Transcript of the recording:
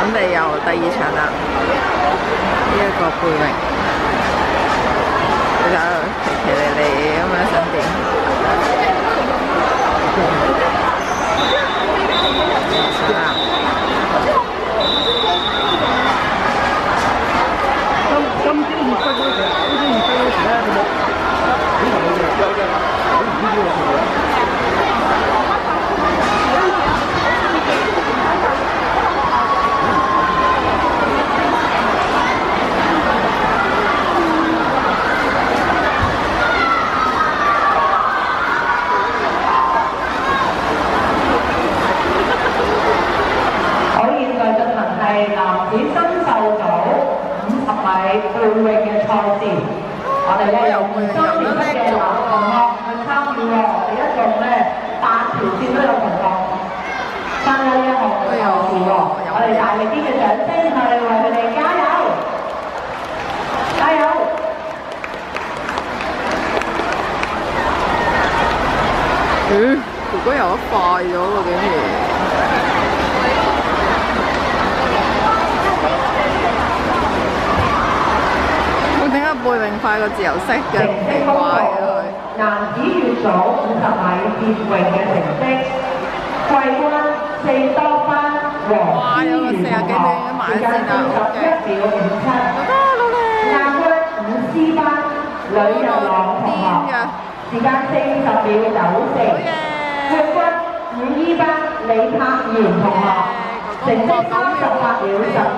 準備遊第2場啦，呢一個背泳，就奇奇離離咁樣想點？今天5分鐘嘅，呢啲5分鐘時咧，佢冇呢個冇嘅，有嘅，好唔知喎。男子新秀組50米背泳嘅賽事，我哋咧有3年級嘅男同學去參與喎，我哋一共咧8條線都有同學參加呢一項嘅賽事喎，我哋大力啲嘅掌聲去為佢哋加油！加油！哥哥游得快咗喎，竟然！背泳快過自由式嘅，奇怪嘅佢。男子乙組50米蝶泳嘅成績，季軍4多番黃思源同學，時間41秒57。亞軍5 C 班呂日朗同學，時間40秒94。冠軍5 E 班李柏賢同學，成績38秒10。